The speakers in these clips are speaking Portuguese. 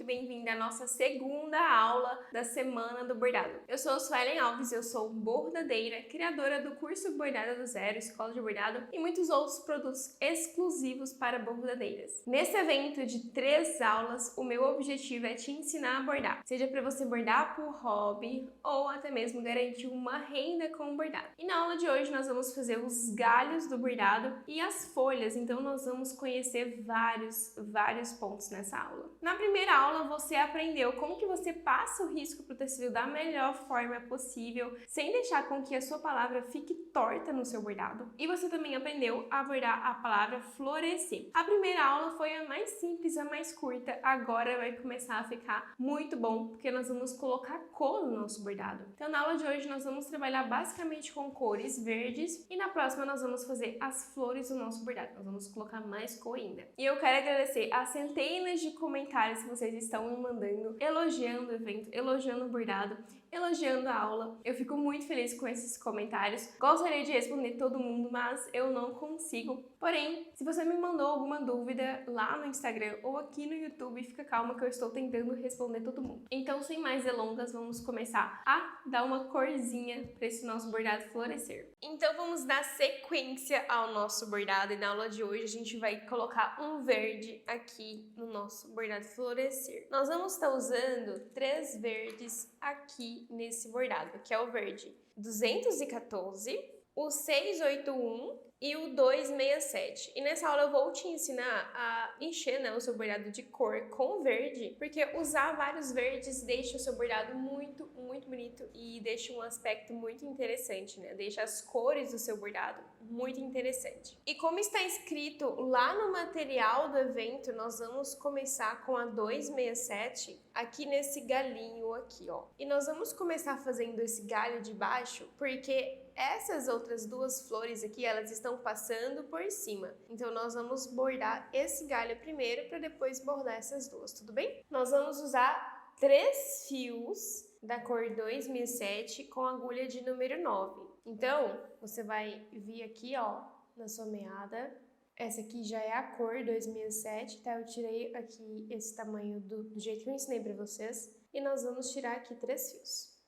bem-vinda à nossa segunda aula da Semana do Bordado. Eu sou a Suelen Alves, eu sou bordadeira, criadora do curso Bordada do Zero, Escola de Bordado e muitos outros produtos exclusivos para bordadeiras. Nesse evento de 3 aulas, o meu objetivo é te ensinar a bordar, seja para você bordar por hobby ou até mesmo garantir uma renda com o bordado. E na aula de hoje nós vamos fazer os galhos do bordado e as folhas, então nós vamos conhecer vários pontos nessa aula. Na primeira aula você aprendeu como que você passa o risco para o tecido da melhor forma possível, sem deixar com que a sua palavra fique torta no seu bordado. E você também aprendeu a bordar a palavra florescer. A primeira aula foi a mais simples, a mais curta, agora vai começar a ficar muito bom, porque nós vamos colocar cor no nosso bordado. Então na aula de hoje nós vamos trabalhar basicamente com cores verdes e na próxima nós vamos fazer as flores do nosso bordado. Nós vamos colocar mais cor ainda. E eu quero agradecer as centenas de comentários que vocês estão me mandando, elogiando o evento, elogiando o bordado, elogiando a aula. Eu fico muito feliz com esses comentários. Gostaria de responder todo mundo, mas eu não consigo. Porém, se você me mandou alguma dúvida lá no Instagram ou aqui no YouTube, fica calma que eu estou tentando responder todo mundo. Então, sem mais delongas, vamos começar a dar uma corzinha para esse nosso bordado florescer. Então, vamos dar sequência ao nosso bordado e na aula de hoje a gente vai colocar um verde aqui no nosso bordado florescer. Nós vamos estar usando 3 verdes aqui nesse bordado, que é o verde 214, o 681 e o 267. E nessa aula eu vou te ensinar a encher, né, o seu bordado de cor com verde, porque usar vários verdes deixa o seu bordado muito bonito e deixa um aspecto muito interessante, né? Deixa as cores do seu bordado muito interessante. E como está escrito lá no material do evento, nós vamos começar com a 267 aqui nesse galinho aqui, ó. E nós vamos começar fazendo esse galho de baixo porque essas outras 2 flores aqui, elas estão passando por cima. Então, nós vamos bordar esse galho primeiro para depois bordar essas 2, tudo bem? Nós vamos usar 3 fios da cor 2007 com agulha de número 9. Então, você vai vir aqui, ó, na sua meada. Essa aqui já é a cor 2007, tá? Eu tirei aqui esse tamanho do jeito que eu ensinei para vocês. E nós vamos tirar aqui 3 fios.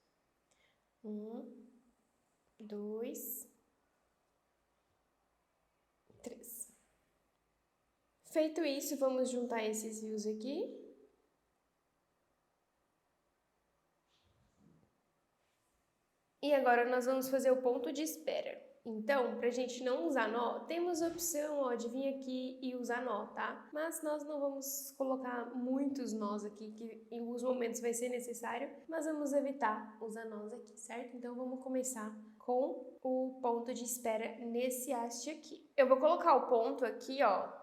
1, 2, 3. Feito isso, vamos juntar esses fios aqui. E agora nós vamos fazer o ponto de espera. Então, pra gente não usar nó, temos a opção, ó, de vir aqui e usar nó, tá? Mas nós não vamos colocar muitos nós aqui, que em alguns momentos vai ser necessário, mas vamos evitar usar nós aqui, certo? Então vamos começar com o ponto de espera nesse haste aqui. Eu vou colocar o ponto aqui, ó,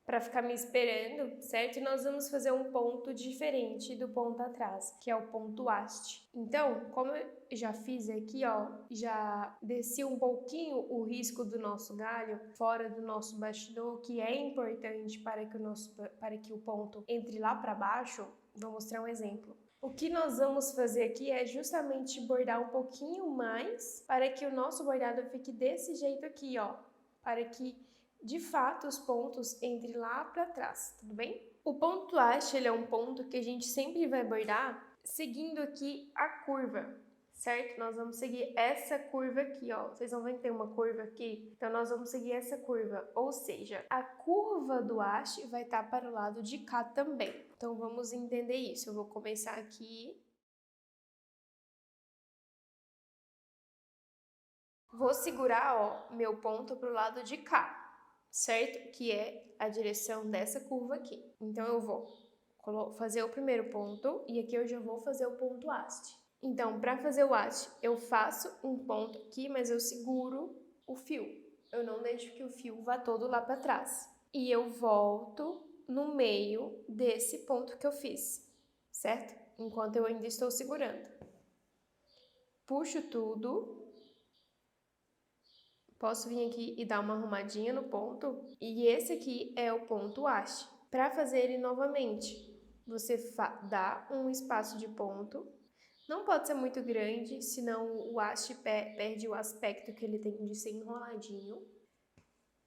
para ficar me esperando, certo? E nós vamos fazer um ponto diferente do ponto atrás, que é o ponto haste. Então, como eu já fiz aqui, ó, já desci um pouquinho o risco do nosso galho fora do nosso bastidor, que é importante para que o ponto entre lá para baixo. Vou mostrar um exemplo. O que nós vamos fazer aqui é justamente bordar um pouquinho mais para que o nosso bordado fique desse jeito aqui, ó, para que de fato os pontos entrem lá para trás, tudo bem? O ponto haste, ele é um ponto que a gente sempre vai bordar seguindo aqui a curva, certo? Nós vamos seguir essa curva aqui, ó. Vocês vão ver que tem uma curva aqui? Então nós vamos seguir essa curva, ou seja, a curva do haste vai estar para o lado de cá também. Então vamos entender isso. Eu vou começar aqui. Vou segurar, ó, meu ponto para o lado de cá, certo? Que é a direção dessa curva aqui. Então, eu vou fazer o primeiro ponto e aqui eu já vou fazer o ponto haste. Então, para fazer o haste, eu faço um ponto aqui, mas eu seguro o fio. Eu não deixo que o fio vá todo lá para trás. E eu volto no meio desse ponto que eu fiz, certo? Enquanto eu ainda estou segurando. Puxo tudo. Posso vir aqui e dar uma arrumadinha no ponto. E esse aqui é o ponto haste. Para fazer ele novamente, você dá um espaço de ponto. Não pode ser muito grande, senão o haste perde o aspecto que ele tem de ser enroladinho.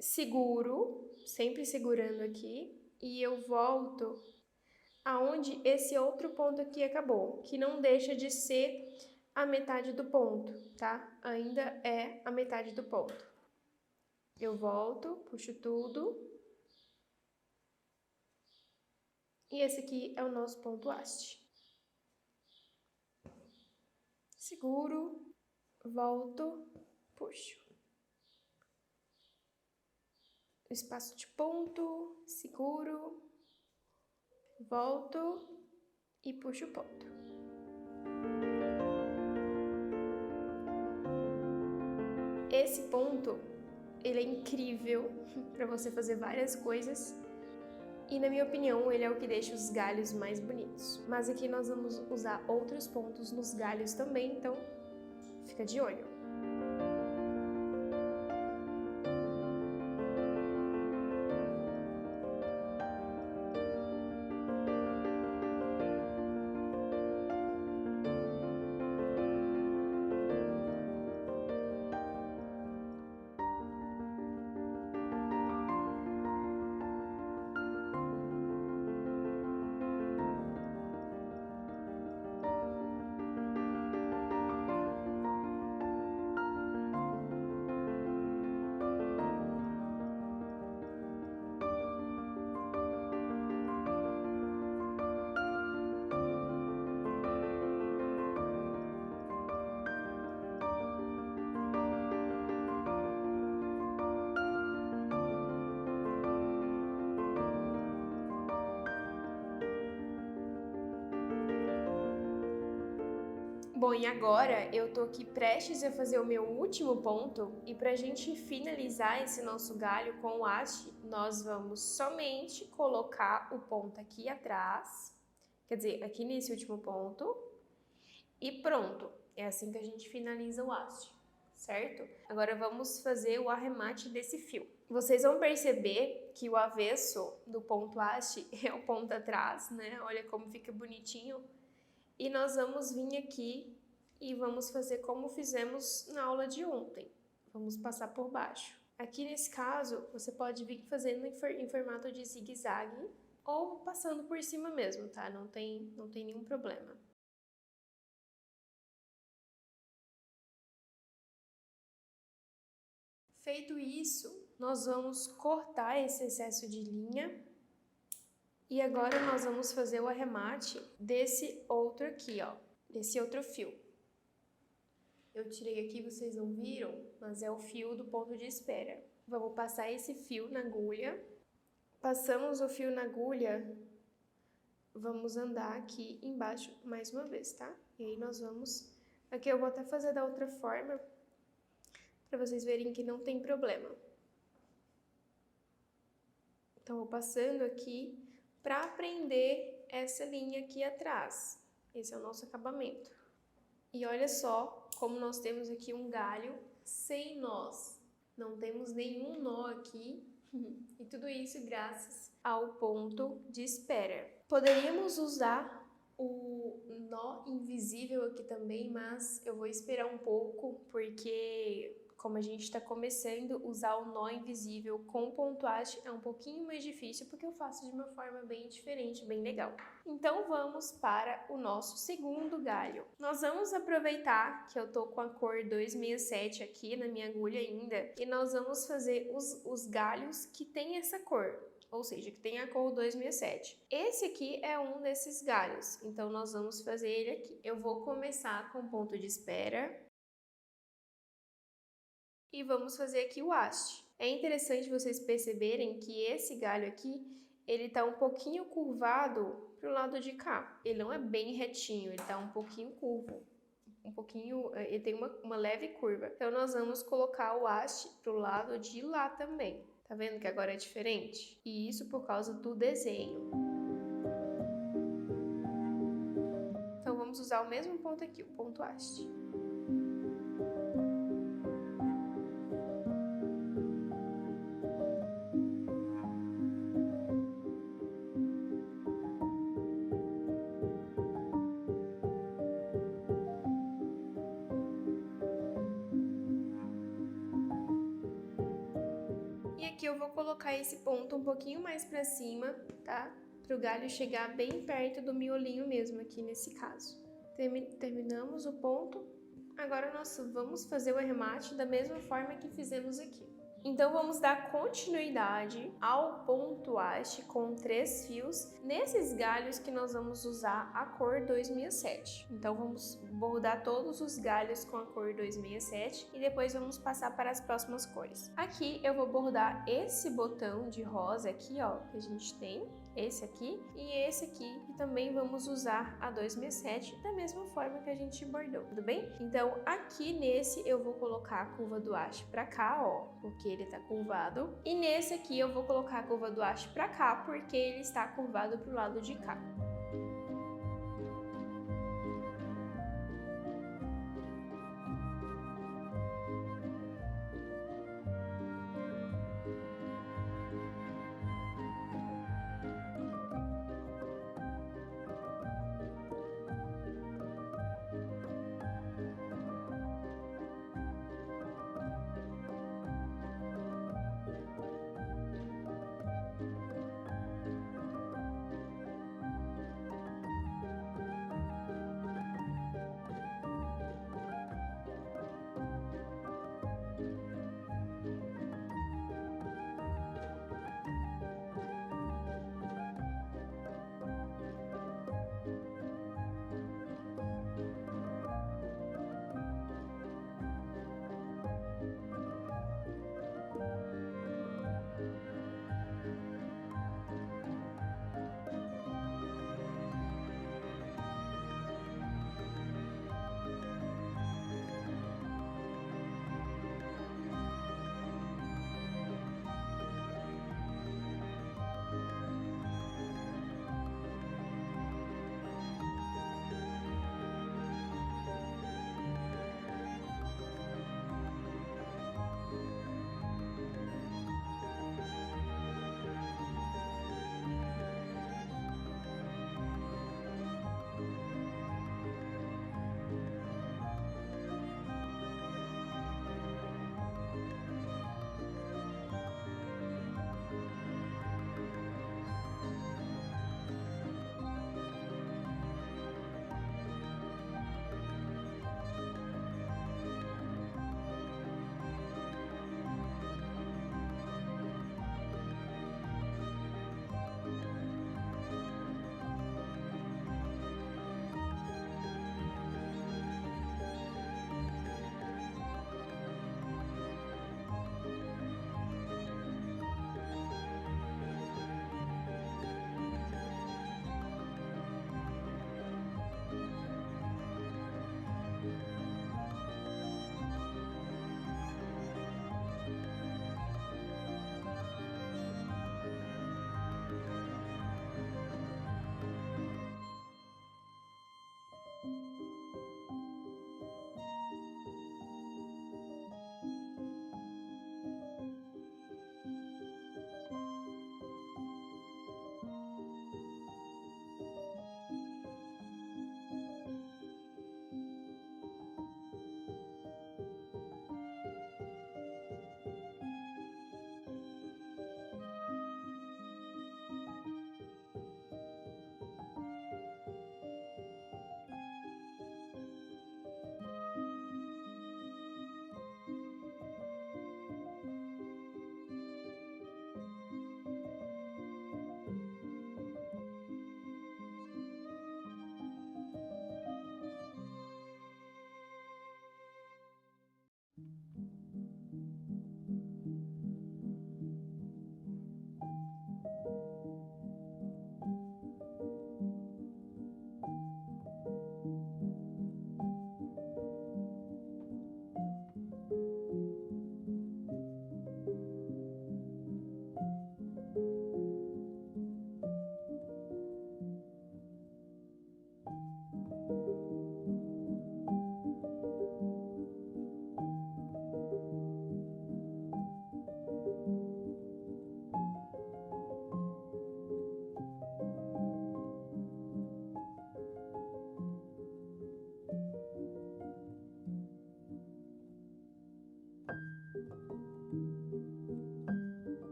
Seguro, sempre segurando aqui. E eu volto aonde esse outro ponto aqui acabou, que não deixa de ser a metade do ponto, tá? Ainda é a metade do ponto. Eu volto, puxo tudo. E esse aqui é o nosso ponto haste. Seguro, volto, puxo. Espaço de ponto, seguro, volto e puxo o ponto. Esse ponto, ele é incrível para você fazer várias coisas e, na minha opinião, ele é o que deixa os galhos mais bonitos. Mas aqui nós vamos usar outros pontos nos galhos também, então fica de olho. Bom, e agora eu tô aqui prestes a fazer o meu último ponto e pra gente finalizar esse nosso galho com o haste, nós vamos somente colocar o ponto aqui atrás, quer dizer, aqui nesse último ponto e pronto. É assim que a gente finaliza o haste, certo? Agora vamos fazer o arremate desse fio. Vocês vão perceber que o avesso do ponto haste é o ponto atrás, né? Olha como fica bonitinho. E nós vamos vir aqui e vamos fazer como fizemos na aula de ontem. Vamos passar por baixo. Aqui nesse caso, você pode vir fazendo em formato de zigue-zague ou passando por cima mesmo, tá? Não tem nenhum problema. Feito isso, nós vamos cortar esse excesso de linha. E agora nós vamos fazer o arremate desse outro aqui, ó, desse outro fio. Eu tirei aqui, vocês não viram, mas é o fio do ponto de espera. Vamos passar esse fio na agulha. Passamos o fio na agulha, vamos andar aqui embaixo mais uma vez, tá? E aí nós vamos... Aqui eu vou até fazer da outra forma, para vocês verem que não tem problema. Então, vou passando aqui para prender essa linha aqui atrás. Esse é o nosso acabamento. E olha só como nós temos aqui um galho sem nós. Não temos nenhum nó aqui. E tudo isso graças ao ponto de espera. Poderíamos usar o nó invisível aqui também, mas eu vou esperar um pouco, porque... Como a gente está começando, usar o nó invisível com ponto haste é um pouquinho mais difícil, porque eu faço de uma forma bem diferente, bem legal. Então vamos para o nosso segundo galho. Nós vamos aproveitar que eu tô com a cor 267 aqui na minha agulha ainda, e nós vamos fazer os galhos que tem essa cor, ou seja, que tem a cor 267. Esse aqui é um desses galhos, então nós vamos fazer ele aqui. Eu vou começar com ponto de espera. E vamos fazer aqui o haste. É interessante vocês perceberem que esse galho aqui, ele tá um pouquinho curvado pro lado de cá. Ele não é bem retinho, ele tá um pouquinho curvo. Ele tem uma leve curva. Então, nós vamos colocar o haste pro lado de lá também. Tá vendo que agora é diferente? E isso por causa do desenho. Então, vamos usar o mesmo ponto aqui, o ponto haste. E aqui eu vou colocar esse ponto um pouquinho mais pra cima, tá? para o galho chegar bem perto do miolinho mesmo aqui nesse caso. Terminamos o ponto. Agora nós vamos fazer o arremate da mesma forma que fizemos aqui. Então vamos dar continuidade ao ponto haste com 3 fios nesses galhos que nós vamos usar a cor 267. Então vamos bordar todos os galhos com a cor 267 e depois vamos passar para as próximas cores. Aqui eu vou bordar esse botão de rosa aqui, ó, que a gente tem, esse aqui e esse aqui, e também vamos usar a 267 da mesma forma que a gente bordou, tudo bem? Então aqui nesse eu vou colocar a curva do haste para cá, ó, porque ele tá curvado, e nesse aqui eu vou colocar a curva do haste para cá, porque ele está curvado pro lado de cá.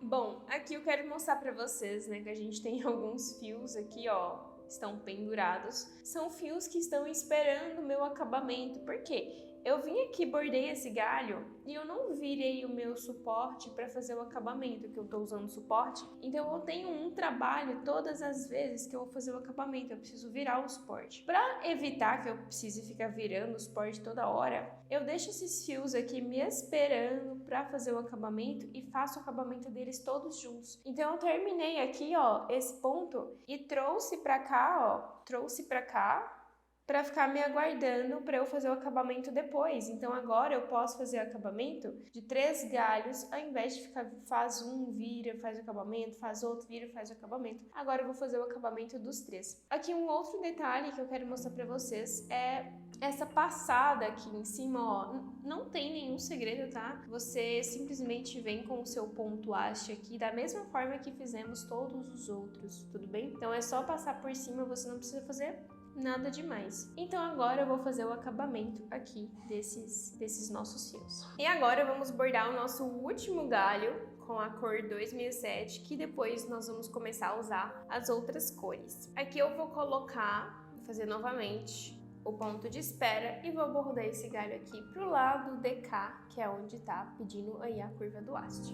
Bom, aqui eu quero mostrar pra vocês, né, que a gente tem alguns fios aqui, ó, estão pendurados. São fios que estão esperando o meu acabamento. Por quê? Eu vim aqui, bordei esse galho e eu não virei o meu suporte para fazer o acabamento, que eu tô usando suporte. Então eu tenho um trabalho todas as vezes que eu vou fazer o acabamento, eu preciso virar o suporte. Para evitar que eu precise ficar virando o suporte toda hora, eu deixo esses fios aqui me esperando para fazer o acabamento e faço o acabamento deles todos juntos. Então eu terminei aqui, ó, esse ponto e trouxe para cá, ó, para ficar me aguardando para eu fazer o acabamento depois. Então agora eu posso fazer o acabamento de 3 galhos, ao invés de ficar faz um, vira, faz o acabamento, faz outro, vira, faz o acabamento. Agora eu vou fazer o acabamento dos 3. Aqui um outro detalhe que eu quero mostrar para vocês é essa passada aqui em cima, ó, não tem nenhum segredo, tá? Você simplesmente vem com o seu ponto haste aqui da mesma forma que fizemos todos os outros, tudo bem? Então é só passar por cima, você não precisa fazer nada demais. Então agora eu vou fazer o acabamento aqui desses nossos fios. E agora vamos bordar o nosso último galho com a cor 2007, que depois nós vamos começar a usar as outras cores. Aqui eu vou fazer novamente o ponto de espera e vou bordar esse galho aqui pro lado de cá, que é onde tá pedindo aí a curva do haste.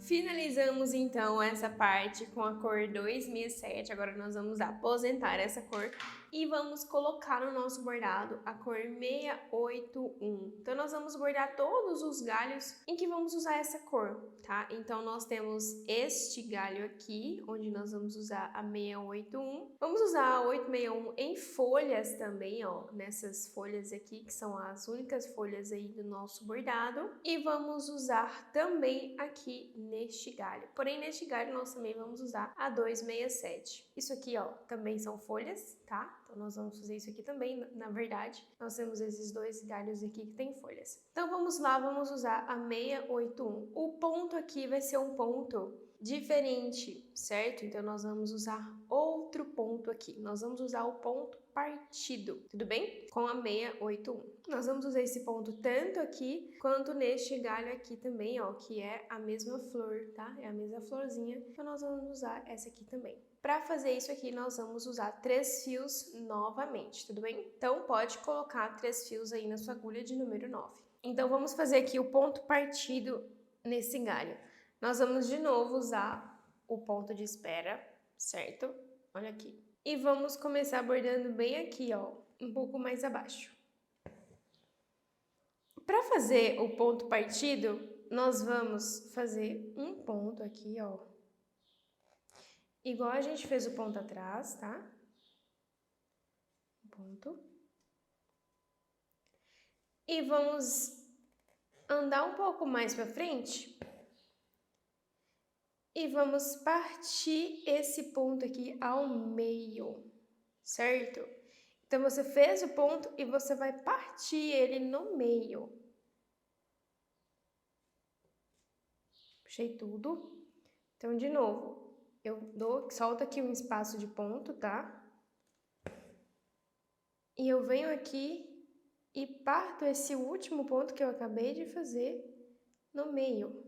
Finalizamos então essa parte com a cor 2007, agora nós vamos aposentar essa cor e vamos colocar no nosso bordado a cor 681. Então, nós vamos bordar todos os galhos em que vamos usar essa cor, tá? Então, nós temos este galho aqui, onde nós vamos usar a 681. Vamos usar a 861 em folhas também, ó, nessas folhas aqui, que são as únicas folhas aí do nosso bordado. E vamos usar também aqui neste galho. Porém, neste galho, nós também vamos usar a 267. Isso aqui, ó, também são folhas, tá? Então, nós vamos fazer isso aqui também, na verdade. Nós temos esses dois galhos aqui que tem folhas. Então, vamos lá, vamos usar a 681. O ponto aqui vai ser um ponto diferente, certo? Então, nós vamos usar outro ponto aqui. Nós vamos usar o ponto partido, tudo bem? Com a 681. Nós vamos usar esse ponto tanto aqui, quanto neste galho aqui também, ó, que é a mesma flor, tá? É a mesma florzinha. Então, nós vamos usar essa aqui também. Para fazer isso aqui, nós vamos usar 3 fios novamente, tudo bem? Então, pode colocar 3 fios aí na sua agulha de número 9. Então, vamos fazer aqui o ponto partido nesse galho. Nós vamos de novo usar o ponto de espera, certo? Olha aqui. E vamos começar bordando bem aqui, ó, um pouco mais abaixo. Para fazer o ponto partido, nós vamos fazer um ponto aqui, ó. Igual a gente fez o ponto atrás, tá? Um ponto. E vamos andar um pouco mais para frente. E vamos partir esse ponto aqui ao meio, certo? Então, você fez o ponto e você vai partir ele no meio. Puxei tudo. Então, de novo. Solto aqui um espaço de ponto, tá? E eu venho aqui e parto esse último ponto que eu acabei de fazer no meio.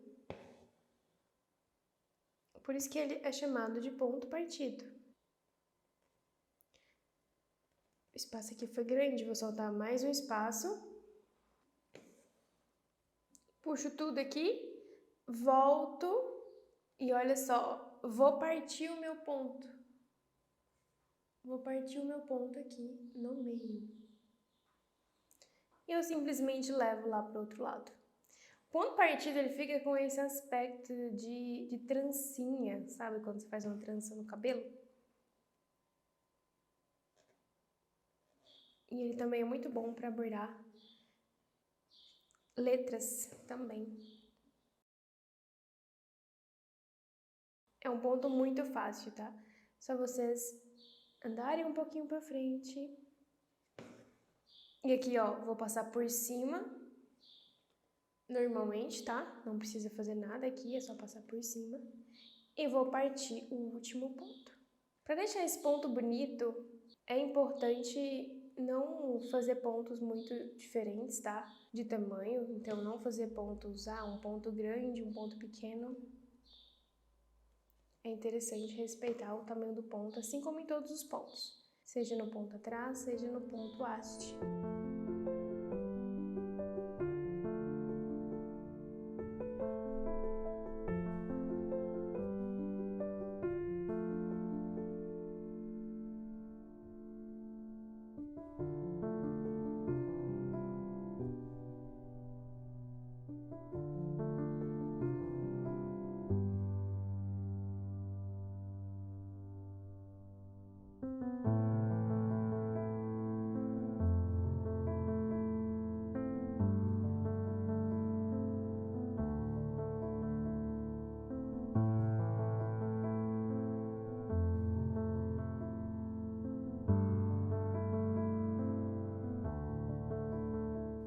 Por isso que ele é chamado de ponto partido. O espaço aqui foi grande, vou soltar mais um espaço. Puxo tudo aqui, volto e olha só. Vou partir o meu ponto. Vou partir o meu ponto aqui no meio. E eu simplesmente levo lá para o outro lado. O ponto partido, ele fica com esse aspecto de trancinha, sabe? Quando você faz uma trança no cabelo. E ele também é muito bom para bordar letras também. É um ponto muito fácil, tá? Só vocês andarem um pouquinho pra frente. E aqui, ó, vou passar por cima. Normalmente, tá? Não precisa fazer nada aqui, é só passar por cima. E vou partir o último ponto. Pra deixar esse ponto bonito, é importante não fazer pontos muito diferentes, tá? De tamanho. Então, não fazer pontos, um ponto grande, um ponto pequeno. É interessante respeitar o tamanho do ponto, assim como em todos os pontos, seja no ponto atrás, seja no ponto haste.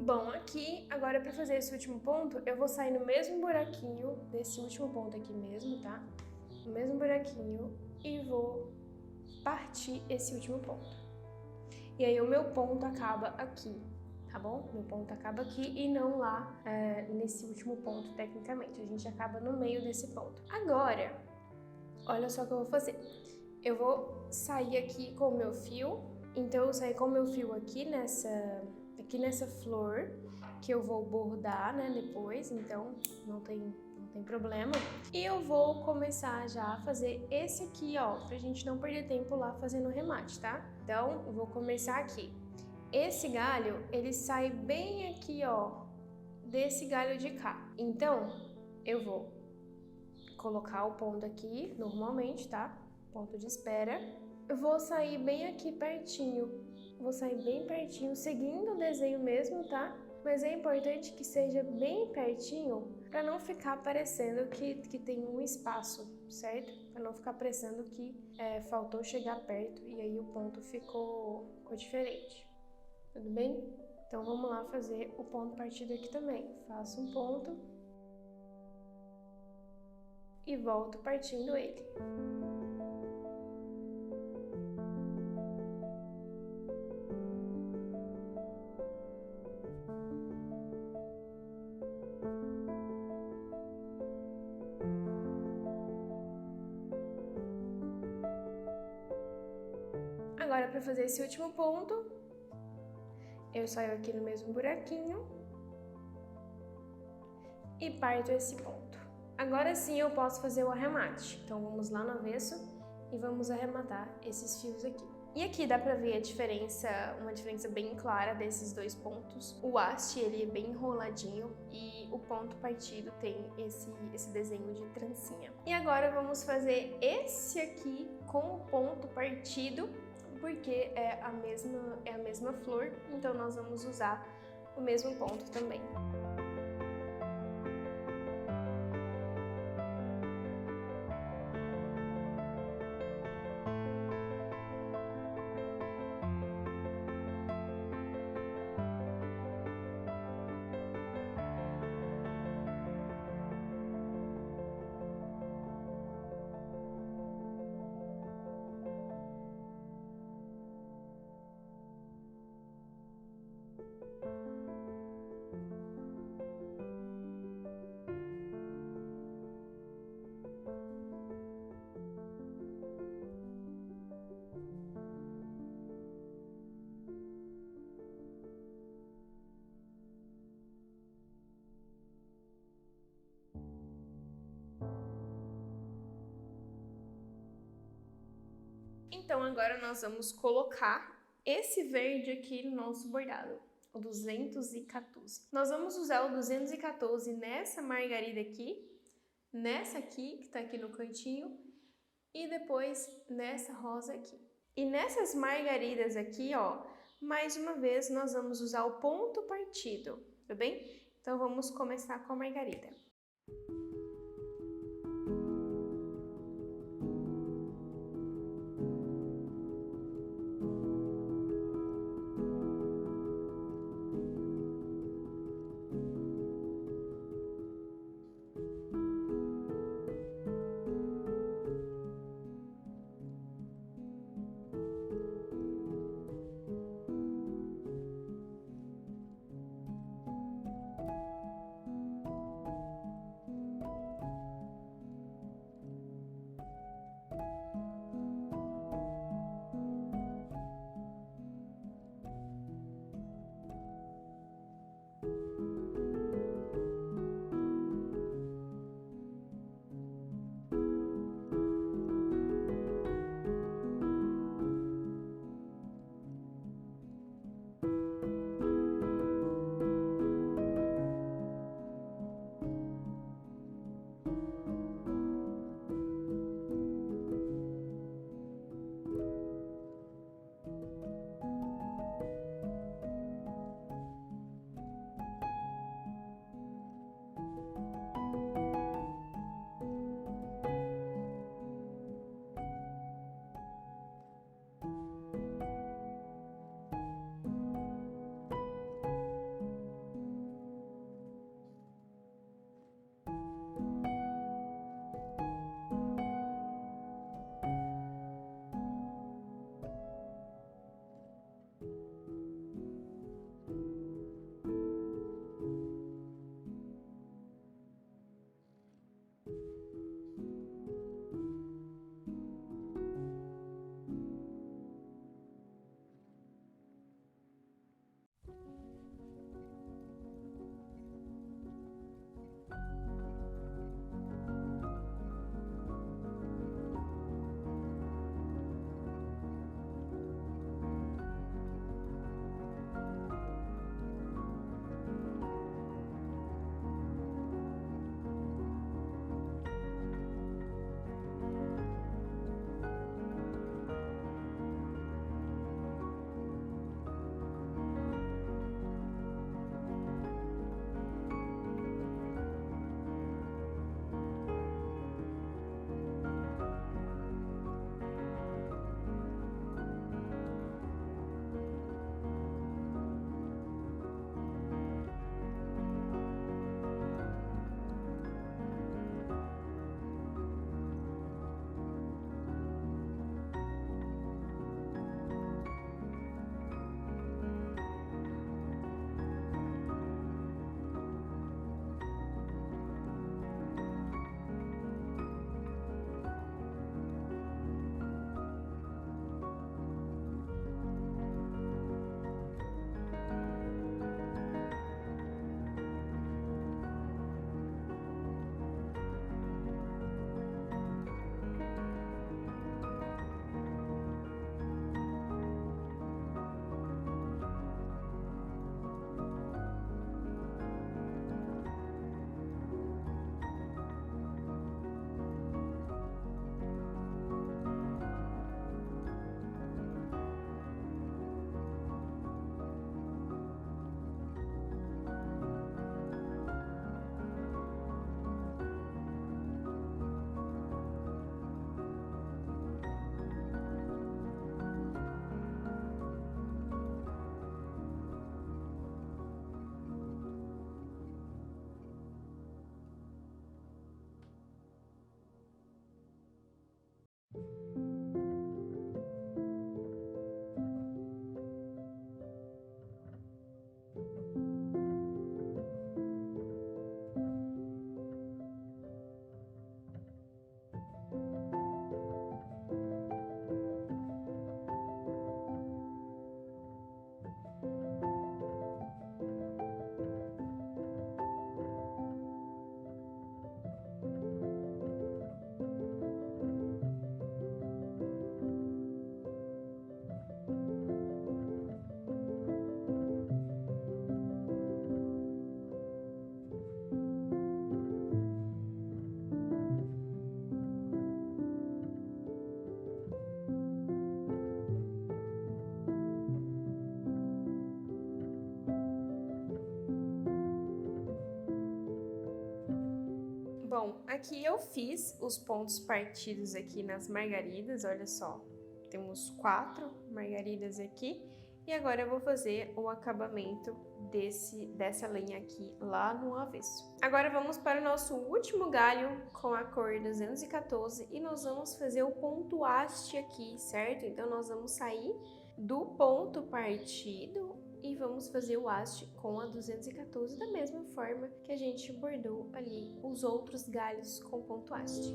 Bom, aqui, agora para fazer esse último ponto, eu vou sair no mesmo buraquinho desse último ponto aqui mesmo, tá? No mesmo buraquinho e vou partir esse último ponto. E aí o meu ponto acaba aqui, tá bom? Meu ponto acaba aqui e não lá nesse último ponto, tecnicamente. A gente acaba no meio desse ponto. Agora, olha só o que eu vou fazer. Eu vou sair aqui com o meu fio. Então, eu vou sair com o meu fio aqui nessa flor, que eu vou bordar, né, depois. Então, não tem tem problema. E eu vou começar já a fazer esse aqui, ó, pra gente não perder tempo lá fazendo o remate, tá? Então, eu vou começar aqui. Esse galho, ele sai bem aqui, ó, desse galho de cá. Então, eu vou colocar o ponto aqui, normalmente, tá? Ponto de espera. Eu vou sair bem aqui pertinho. Vou sair bem pertinho, seguindo o desenho mesmo, tá? Mas é importante que seja bem pertinho para não ficar parecendo que tem um espaço, certo? Para não ficar parecendo que faltou chegar perto e aí o ponto ficou diferente. Tudo bem? Então vamos lá fazer o ponto partido aqui também. Faço um ponto e volto partindo ele. Agora, para fazer esse último ponto, eu saio aqui no mesmo buraquinho e parto esse ponto. Agora sim eu posso fazer o arremate. Então vamos lá no avesso e vamos arrematar esses fios aqui. E aqui dá pra ver a diferença, uma diferença bem clara desses dois pontos. O haste, ele é bem enroladinho e o ponto partido tem esse desenho de trancinha. E agora vamos fazer esse aqui com o ponto partido, porque é a mesma flor, então nós vamos usar o mesmo ponto também. Então agora nós vamos colocar esse verde aqui no nosso bordado, o 214. Nós vamos usar o 214 nessa margarida aqui, nessa aqui, que tá aqui no cantinho, e depois nessa rosa aqui. E nessas margaridas aqui, ó, mais uma vez nós vamos usar o ponto partido, tudo bem? Então vamos começar com a margarida. Bom, aqui eu fiz os pontos partidos aqui nas margaridas, olha só. Temos 4 margaridas aqui. E agora eu vou fazer o acabamento dessa linha aqui lá no avesso. Agora vamos para o nosso último galho com a cor 214 e nós vamos fazer o ponto haste aqui, certo? Então nós vamos sair do ponto partido e vamos fazer o haste com a 214 da mesma forma que a gente bordou ali os outros galhos com ponto haste.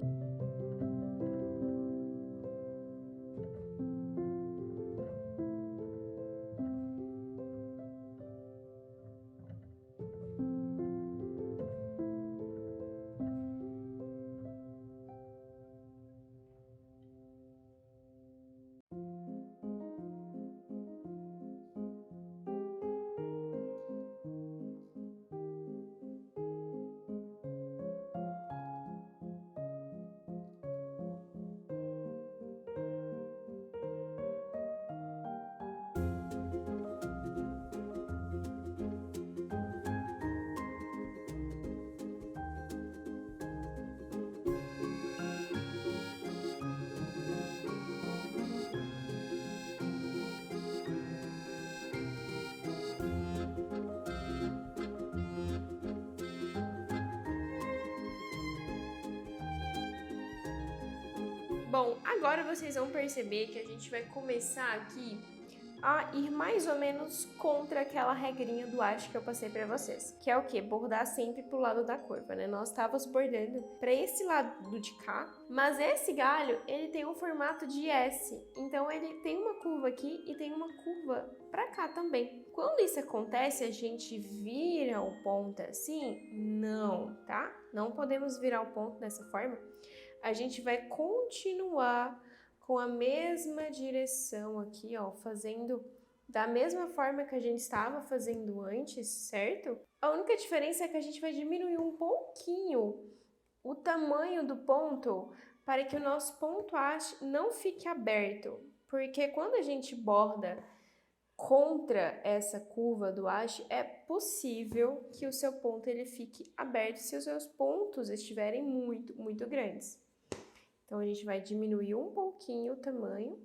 Bom, agora vocês vão perceber que a gente vai começar aqui a ir mais ou menos contra aquela regrinha do haste que eu passei pra vocês. Que é o quê? Bordar sempre pro lado da curva, né? Nós estávamos bordando pra esse lado de cá, mas esse galho, ele tem um formato de S. Então ele tem uma curva aqui e tem uma curva pra cá também. Quando isso acontece, a gente vira o ponto assim? Não, tá? Não podemos virar o ponto dessa forma. A gente vai continuar com a mesma direção aqui, ó, fazendo da mesma forma que a gente estava fazendo antes, certo? A única diferença é que a gente vai diminuir um pouquinho o tamanho do ponto para que o nosso ponto haste não fique aberto, porque quando a gente borda contra essa curva do haste, é possível que o seu ponto ele fique aberto se os seus pontos estiverem muito grandes. Então, a gente vai diminuir um pouquinho o tamanho.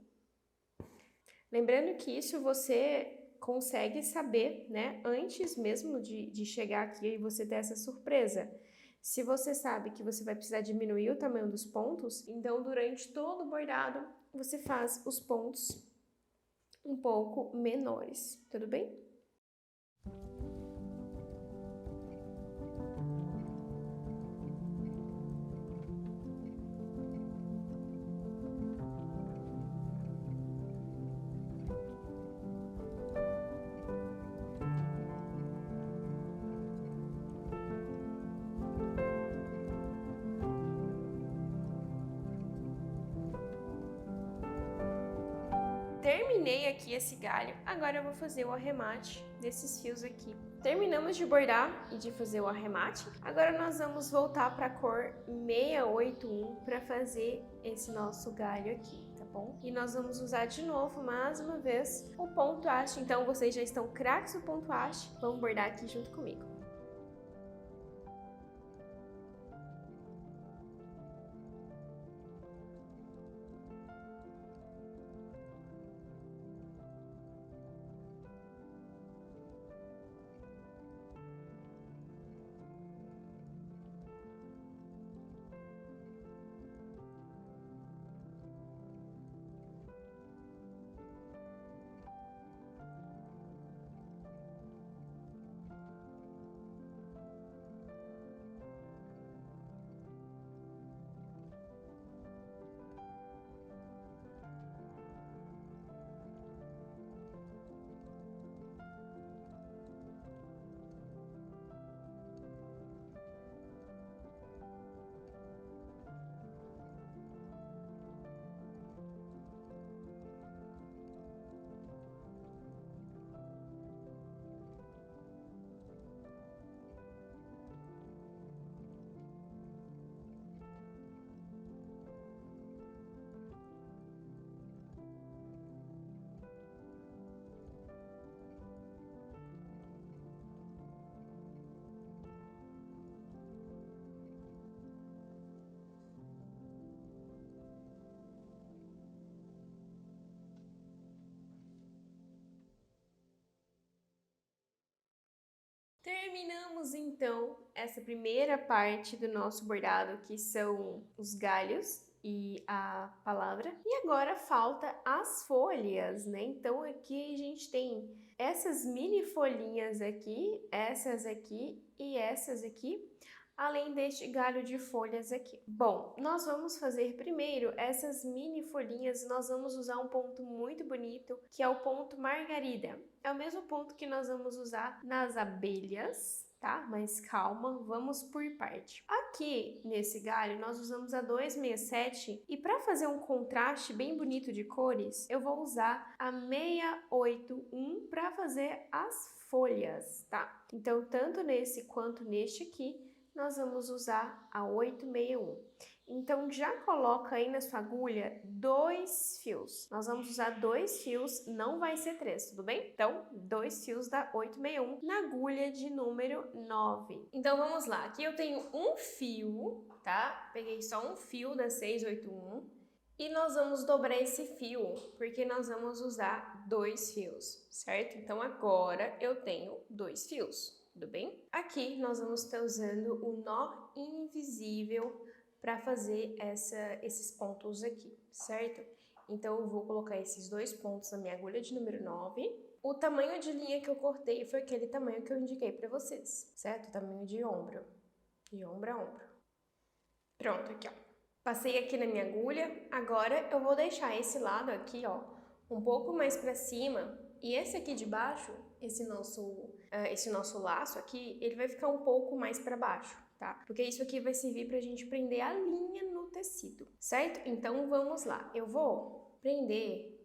Lembrando que isso você consegue saber, né, antes mesmo de chegar aqui e você ter essa surpresa. Se você sabe que você vai precisar diminuir o tamanho dos pontos, então durante todo o bordado, você faz os pontos um pouco menores, tudo bem? Terminei aqui esse galho, agora eu vou fazer o arremate desses fios aqui. Terminamos de bordar e de fazer o arremate, agora nós vamos voltar para a cor 681 para fazer esse nosso galho aqui, tá bom? E nós vamos usar de novo, mais uma vez, o ponto haste. Então vocês já estão craques no ponto haste, vamos bordar aqui junto comigo. Terminamos então essa primeira parte do nosso bordado, que são os galhos e a palavra. E agora falta as folhas, né? Então aqui a gente tem essas mini folhinhas aqui, essas aqui e essas aqui, além deste galho de folhas aqui. Bom, nós vamos fazer primeiro essas mini folhinhas, nós vamos usar um ponto muito bonito, que é o ponto margarida. É o mesmo ponto que nós vamos usar nas abelhas, tá? Mas calma, vamos por parte. Aqui, nesse galho, nós usamos a 267 e para fazer um contraste bem bonito de cores, eu vou usar a 681 para fazer as folhas, tá? Então, tanto nesse quanto neste aqui, nós vamos usar a 861. Então, já coloca aí na sua agulha 2 fios. Nós vamos usar 2 fios, não vai ser 3, tudo bem? Então, 2 fios da 861 na agulha de número 9. Então, vamos lá. Aqui eu tenho um fio, tá? Peguei só um fio da 681. E nós vamos dobrar esse fio, porque nós vamos usar 2 fios, certo? Então, agora eu tenho 2 fios. Tudo bem? Aqui nós vamos estar usando o nó invisível para fazer esses pontos aqui, certo? Então eu vou colocar esses 2 pontos na minha agulha de número 9. O tamanho de linha que eu cortei foi aquele tamanho que eu indiquei para vocês, certo? O tamanho de ombro a ombro. Pronto, aqui ó. Passei aqui na minha agulha, agora eu vou deixar esse lado aqui ó, um pouco mais para cima. E esse aqui de baixo, esse nosso laço aqui, ele vai ficar um pouco mais para baixo, tá? Porque isso aqui vai servir pra gente prender a linha no tecido, certo? Então vamos lá, eu vou prender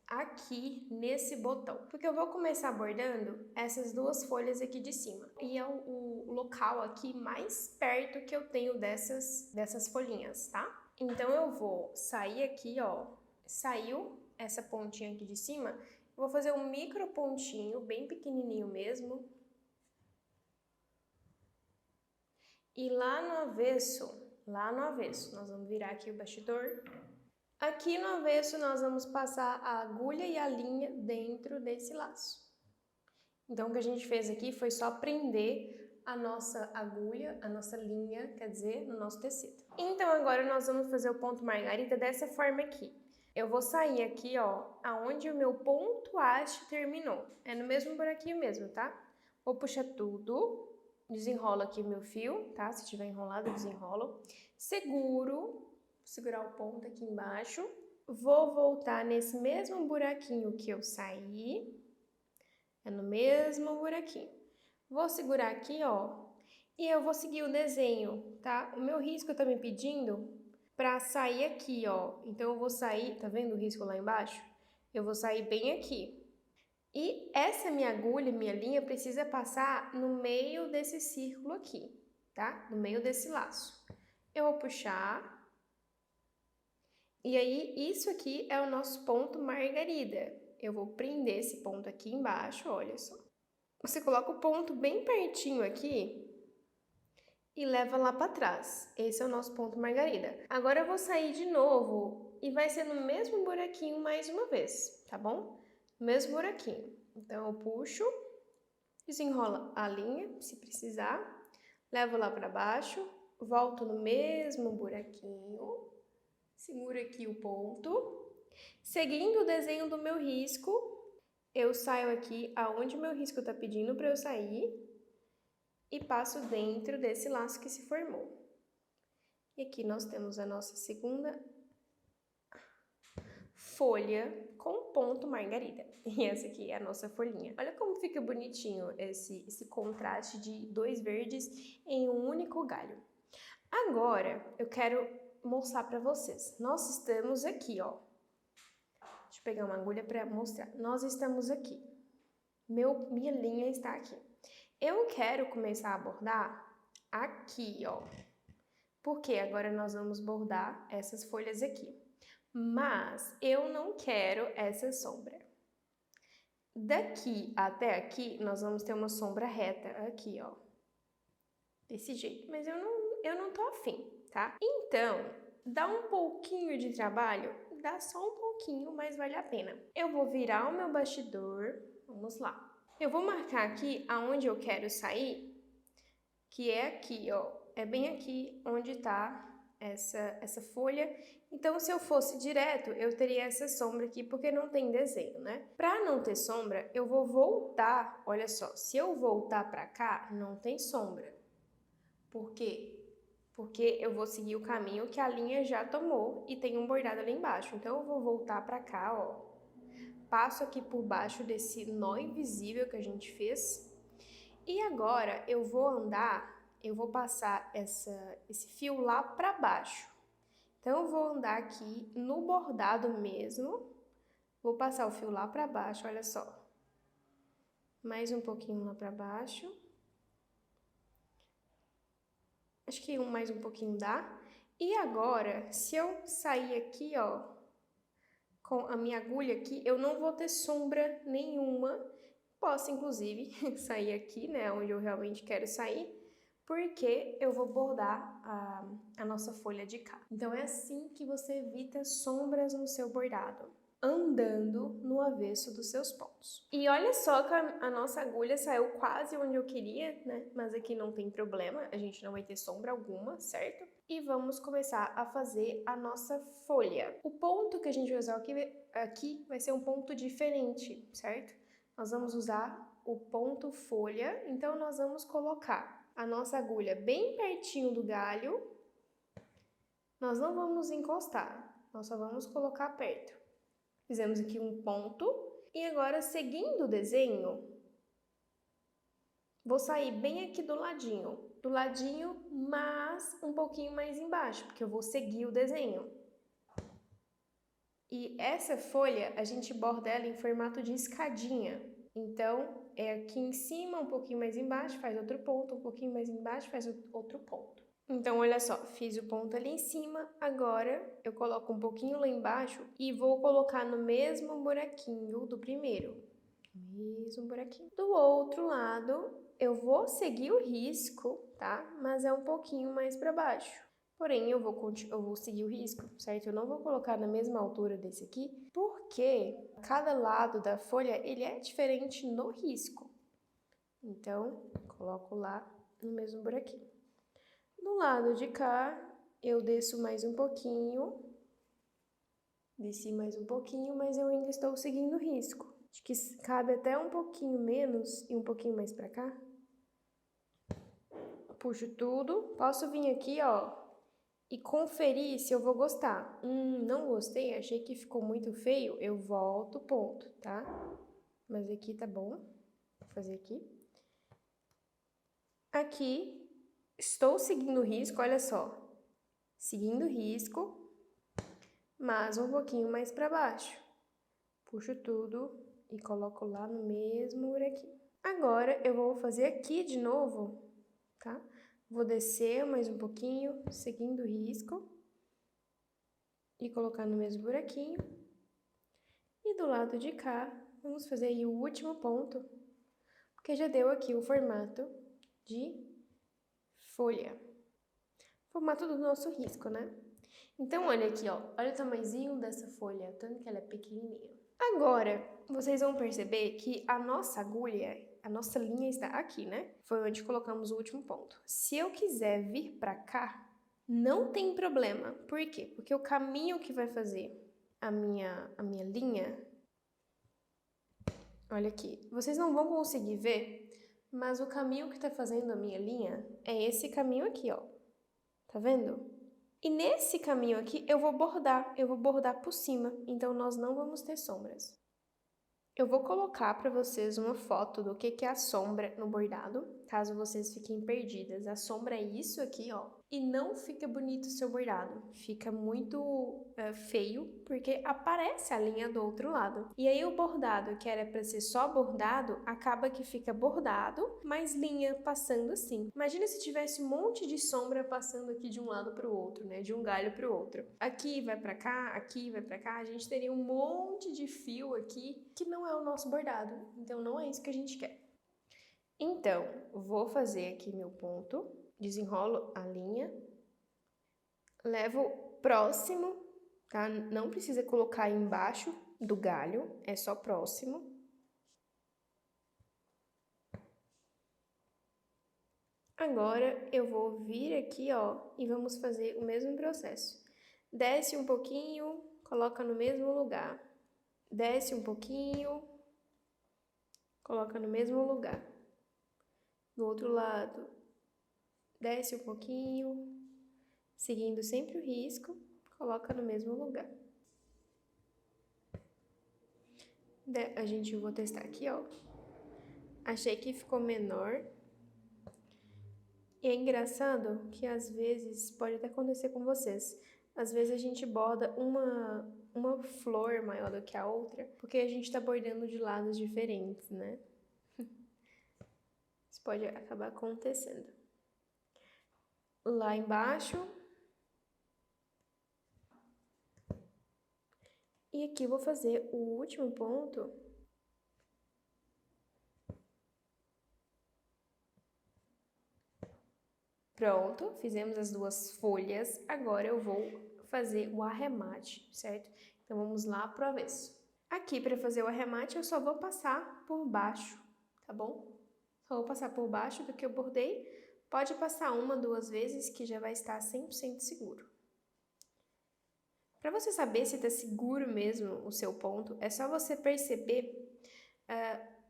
aqui nesse botão, porque eu vou começar bordando essas 2 folhas aqui de cima. E é o local aqui mais perto que eu tenho dessas folhinhas, tá? Então eu vou sair aqui, ó, saiu essa pontinha aqui de cima. Vou fazer um micro pontinho, bem pequenininho mesmo. E lá no avesso, nós vamos virar aqui o bastidor. Aqui no avesso, nós vamos passar a agulha e a linha dentro desse laço. Então, o que a gente fez aqui foi só prender a nossa agulha, a nossa linha, quer dizer, no nosso tecido. Então, agora nós vamos fazer o ponto margarida dessa forma aqui. Eu vou sair aqui, ó, aonde o meu ponto haste terminou. É no mesmo buraquinho mesmo, tá? Vou puxar tudo, desenrolo aqui meu fio, tá? Se tiver enrolado, eu desenrolo. Seguro, segurar o ponto aqui embaixo. Vou voltar nesse mesmo buraquinho que eu saí. É no mesmo buraquinho. Vou segurar aqui, ó, e eu vou seguir o desenho, tá? O meu risco tá me pedindo para sair aqui, ó. Então, eu vou sair, tá vendo o risco lá embaixo? Eu vou sair bem aqui. E essa minha agulha, minha linha, precisa passar no meio desse círculo aqui, tá? No meio desse laço. Eu vou puxar. E aí, isso aqui é o nosso ponto margarida. Eu vou prender esse ponto aqui embaixo, olha só. Você coloca o ponto bem pertinho aqui e leva lá para trás. Esse é o nosso ponto margarida. Agora eu vou sair de novo e vai ser no mesmo buraquinho mais uma vez, tá bom? No mesmo buraquinho. Então eu puxo, desenrola a linha, se precisar, levo lá para baixo, volto no mesmo buraquinho, seguro aqui o ponto. Seguindo o desenho do meu risco, eu saio aqui aonde o meu risco tá pedindo para eu sair e passo dentro desse laço que se formou. E aqui nós temos a nossa segunda folha com ponto margarida. E essa aqui é a nossa folhinha. Olha como fica bonitinho esse contraste de 2 verdes em um único galho. Agora, eu quero mostrar para vocês. Nós estamos aqui, ó. Deixa eu pegar uma agulha para mostrar. Nós estamos aqui. Minha linha está aqui. Eu quero começar a bordar aqui, ó. Porque agora nós vamos bordar essas folhas aqui. Mas eu não quero essa sombra. Daqui até aqui, nós vamos ter uma sombra reta aqui, ó. Desse jeito. Mas eu não tô afim, tá? Então, dá um pouquinho de trabalho? Dá só um pouquinho, mas vale a pena. Eu vou virar o meu bastidor. Vamos lá. Eu vou marcar aqui aonde eu quero sair, que é aqui, ó. É bem aqui onde tá essa folha. Então, se eu fosse direto, eu teria essa sombra aqui, porque não tem desenho, né? Para não ter sombra, eu vou voltar, olha só, se eu voltar para cá, não tem sombra. Por quê? Porque eu vou seguir o caminho que a linha já tomou e tem um bordado ali embaixo. Então, eu vou voltar para cá, ó. Passo aqui por baixo desse nó invisível que a gente fez. E agora, eu vou andar, eu vou passar esse fio lá para baixo. Então, eu vou andar aqui no bordado mesmo, vou passar o fio lá para baixo, olha só. Mais um pouquinho lá para baixo. Acho que mais um pouquinho dá. E agora, se eu sair aqui, ó, com a minha agulha aqui, eu não vou ter sombra nenhuma. Posso, inclusive, sair aqui, né, onde eu realmente quero sair, porque eu vou bordar a nossa folha de cá. Então, é assim que você evita sombras no seu bordado, andando no avesso dos seus pontos. E olha só que a nossa agulha saiu quase onde eu queria, né? Mas aqui não tem problema, a gente não vai ter sombra alguma, certo? E vamos começar a fazer a nossa folha. O ponto que a gente vai usar aqui vai ser um ponto diferente, certo? Nós vamos usar o ponto folha, então nós vamos colocar a nossa agulha bem pertinho do galho. Nós não vamos encostar, nós só vamos colocar perto. Fizemos aqui um ponto e agora, seguindo o desenho, vou sair bem aqui do ladinho, mas um pouquinho mais embaixo, porque eu vou seguir o desenho. E essa folha, a gente borda ela em formato de escadinha. Então, é aqui em cima, um pouquinho mais embaixo, faz outro ponto, um pouquinho mais embaixo, faz outro ponto. Então, olha só, fiz o ponto ali em cima, agora eu coloco um pouquinho lá embaixo e vou colocar no mesmo buraquinho do primeiro. Mesmo buraquinho. Do outro lado, eu vou seguir o risco, tá? Mas é um pouquinho mais para baixo. Porém, eu vou seguir o risco, certo? Eu não vou colocar na mesma altura desse aqui, porque cada lado da folha, ele é diferente no risco. Então, coloco lá no mesmo buraquinho. Do lado de cá, eu desço mais um pouquinho. Desci mais um pouquinho, mas eu ainda estou seguindo o risco. Acho que cabe até um pouquinho menos e um pouquinho mais pra cá. Puxo tudo. Posso vir aqui, ó, e conferir se eu vou gostar. Não gostei, achei que ficou muito feio, eu volto o ponto, tá? Mas aqui tá bom. Vou fazer aqui. Aqui, estou seguindo o risco, olha só. Seguindo o risco, mas um pouquinho mais para baixo. Puxo tudo e coloco lá no mesmo buraquinho. Agora, eu vou fazer aqui de novo, tá? Vou descer mais um pouquinho, seguindo o risco. E colocar no mesmo buraquinho. E do lado de cá, vamos fazer aí o último ponto, porque já deu aqui o formato de folha. Formato do nosso risco, né? Então, olha aqui, ó. Olha o tamanhozinho dessa folha, tanto que ela é pequenininha. Agora, vocês vão perceber que a nossa agulha, a nossa linha está aqui, né? Foi onde colocamos o último ponto. Se eu quiser vir pra cá, não tem problema. Por quê? Porque o caminho que vai fazer a minha linha... Olha aqui. Vocês não vão conseguir ver, mas o caminho que tá fazendo a minha linha é esse caminho aqui, ó. Tá vendo? E nesse caminho aqui eu vou bordar por cima, então nós não vamos ter sombras. Eu vou colocar para vocês uma foto do que é a sombra no bordado, caso vocês fiquem perdidas. A sombra é isso aqui, ó. E não fica bonito o seu bordado. Fica muito feio, porque aparece a linha do outro lado. E aí o bordado, que era para ser só bordado, acaba que fica bordado, mas linha passando assim. Imagina se tivesse um monte de sombra passando aqui de um lado para o outro, né? De um galho para o outro. Aqui vai para cá, aqui vai para cá. A gente teria um monte de fio aqui que não é o nosso bordado. Então não é isso que a gente quer. Então, vou fazer aqui meu ponto, desenrolo a linha, levo próximo, tá? Não precisa colocar embaixo do galho, é só próximo. Agora eu vou vir aqui, ó, e vamos fazer o mesmo processo. Desce um pouquinho, coloca no mesmo lugar. Desce um pouquinho, coloca no mesmo lugar. Do outro lado, desce um pouquinho, seguindo sempre o risco, coloca no mesmo lugar. Vou testar aqui, ó. Achei que ficou menor. E é engraçado que às vezes, pode até acontecer com vocês, às vezes a gente borda uma flor maior do que a outra, porque a gente tá bordando de lados diferentes, né? Isso pode acabar acontecendo. Lá embaixo. E aqui eu vou fazer o último ponto. Pronto, fizemos as duas folhas. Agora eu vou fazer o arremate, certo? Então vamos lá pro avesso. Aqui para fazer o arremate eu só vou passar por baixo, tá bom? Só vou passar por baixo do que eu bordei. Pode passar uma, duas vezes que já vai estar 100% seguro. Para você saber se está seguro mesmo o seu ponto, é só você perceber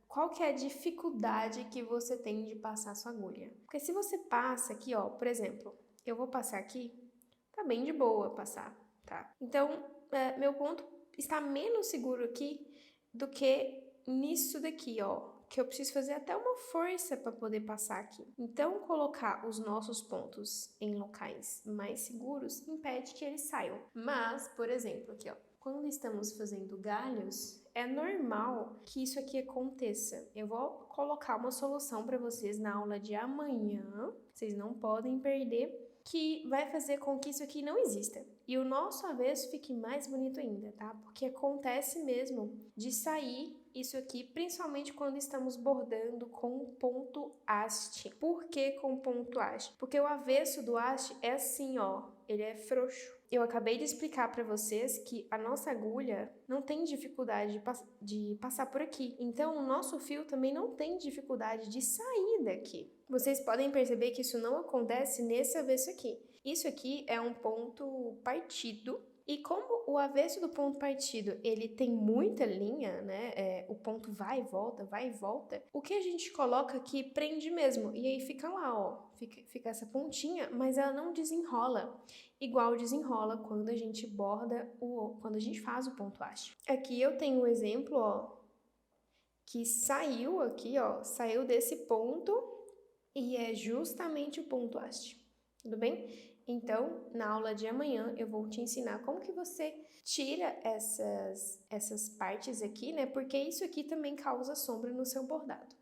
qual que é a dificuldade que você tem de passar a sua agulha. Porque se você passa aqui, ó, por exemplo, eu vou passar aqui, tá bem de boa passar, tá? Então, meu ponto está menos seguro aqui do que nisso daqui, ó, que eu preciso fazer até uma força para poder passar aqui. Então, colocar os nossos pontos em locais mais seguros impede que eles saiam. Mas, por exemplo, aqui, ó, quando estamos fazendo galhos, é normal que isso aqui aconteça. Eu vou colocar uma solução para vocês na aula de amanhã, vocês não podem perder, que vai fazer com que isso aqui não exista. E o nosso avesso fique mais bonito ainda, tá? Porque acontece mesmo de sair isso aqui, principalmente quando estamos bordando com ponto haste. Por que com ponto haste? Porque o avesso do haste é assim, ó, ele é frouxo. Eu acabei de explicar para vocês que a nossa agulha não tem dificuldade de passar por aqui. Então, o nosso fio também não tem dificuldade de sair daqui. Vocês podem perceber que isso não acontece nesse avesso aqui. Isso aqui é um ponto partido. E como o avesso do ponto partido, ele tem muita linha, né? O ponto vai e volta. O que a gente coloca aqui prende mesmo. E aí fica lá, ó. Fica essa pontinha, mas ela não desenrola. Igual desenrola quando a gente borda, quando a gente faz o ponto haste. Aqui eu tenho um exemplo, ó, que saiu aqui, ó, saiu desse ponto e é justamente o ponto haste. Tudo bem? Então, na aula de amanhã eu vou te ensinar como que você tira essas partes aqui, né? Porque isso aqui também causa sombra no seu bordado.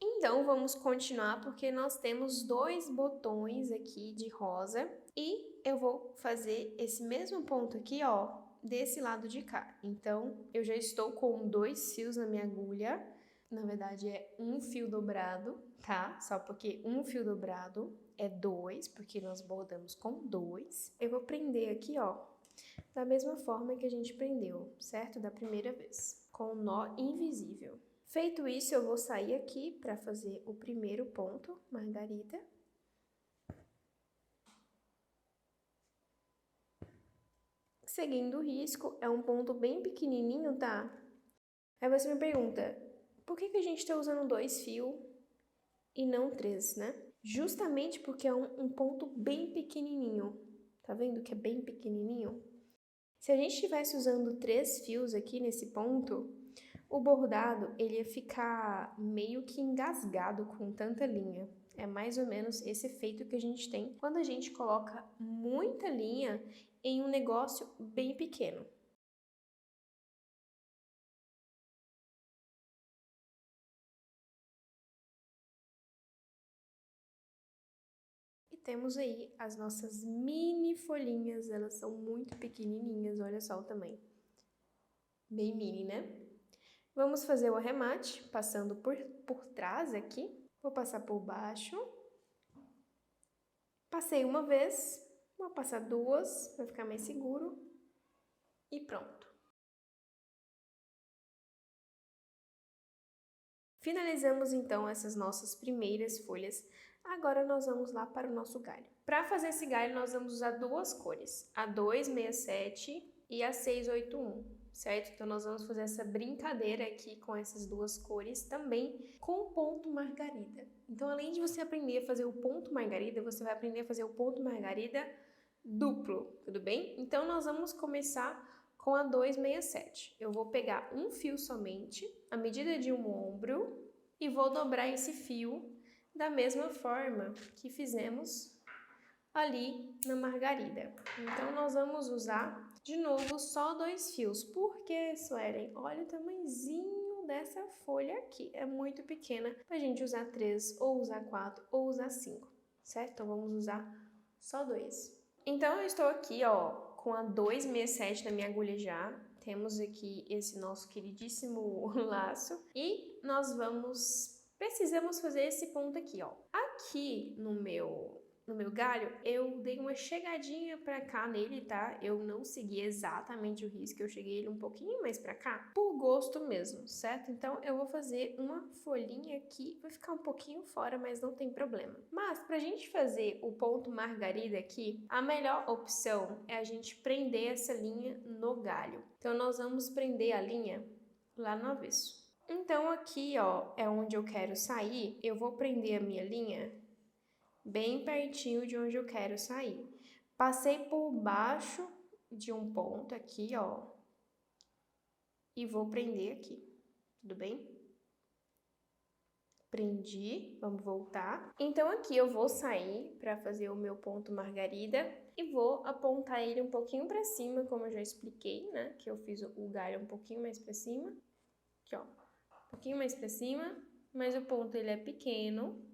Então, vamos continuar porque nós temos 2 botões aqui de rosa e eu vou fazer esse mesmo ponto aqui, ó, desse lado de cá. Então, eu já estou com 2 fios na minha agulha. Na verdade, é um fio dobrado, tá? Só porque um fio dobrado é 2, porque nós bordamos com 2. Eu vou prender aqui, ó, da mesma forma que a gente prendeu, certo? Da primeira vez, com um nó invisível. Feito isso, eu vou sair aqui para fazer o primeiro ponto, margarida. Seguindo o risco, é um ponto bem pequenininho, tá? Aí você me pergunta, por que a gente está usando 2 fios e não 3, né? Justamente porque é um ponto bem pequenininho. Tá vendo que é bem pequenininho? Se a gente estivesse usando 3 fios aqui nesse ponto, o bordado ele ia ficar meio que engasgado com tanta linha. É mais ou menos esse efeito que a gente tem quando a gente coloca muita linha em um negócio bem pequeno. E temos aí as nossas mini folhinhas, elas são muito pequenininhas, olha só o tamanho. Bem mini, né? Vamos fazer o arremate, passando por trás aqui. Vou passar por baixo. Passei uma vez, vou passar 2, para ficar mais seguro. E pronto. Finalizamos então essas nossas primeiras folhas. Agora nós vamos lá para o nosso galho. Para fazer esse galho, nós vamos usar duas cores, a 267 e a 681, certo? Então nós vamos fazer essa brincadeira aqui com essas duas cores também com ponto margarida. Então, além de você aprender a fazer o ponto margarida, você vai aprender a fazer o ponto margarida duplo, tudo bem? Então nós vamos começar com a 267. Eu vou pegar um fio somente, a medida de um ombro, e vou dobrar esse fio da mesma forma que fizemos ali na margarida. Então, nós vamos usar, de novo, só 2 fios. Por quê, Suelen? Olha o tamanhozinho dessa folha aqui. É muito pequena para a gente usar 3, ou usar 4, ou usar 5, certo? Então, vamos usar só 2. Então, eu estou aqui, ó, com a 267 na minha agulha já. Temos aqui esse nosso queridíssimo laço. E nós precisamos fazer esse ponto aqui, ó. Aqui no meu galho, eu dei uma chegadinha pra cá nele, tá? Eu não segui exatamente o risco, eu cheguei ele um pouquinho mais pra cá, por gosto mesmo, certo? Então, eu vou fazer uma folhinha aqui, vai ficar um pouquinho fora, mas não tem problema. Mas, pra gente fazer o ponto margarida aqui, a melhor opção é a gente prender essa linha no galho. Então, nós vamos prender a linha lá no avesso. Então, aqui, ó, é onde eu quero sair, eu vou prender a minha linha bem pertinho de onde eu quero sair. Passei por baixo de um ponto aqui, ó, e vou prender aqui, tudo bem? Prendi, vamos voltar. Então, aqui eu vou sair para fazer o meu ponto margarida e vou apontar ele um pouquinho para cima, como eu já expliquei, né? Que eu fiz o galho um pouquinho mais para cima. Aqui, ó, um pouquinho mais para cima, mas o ponto ele é pequeno.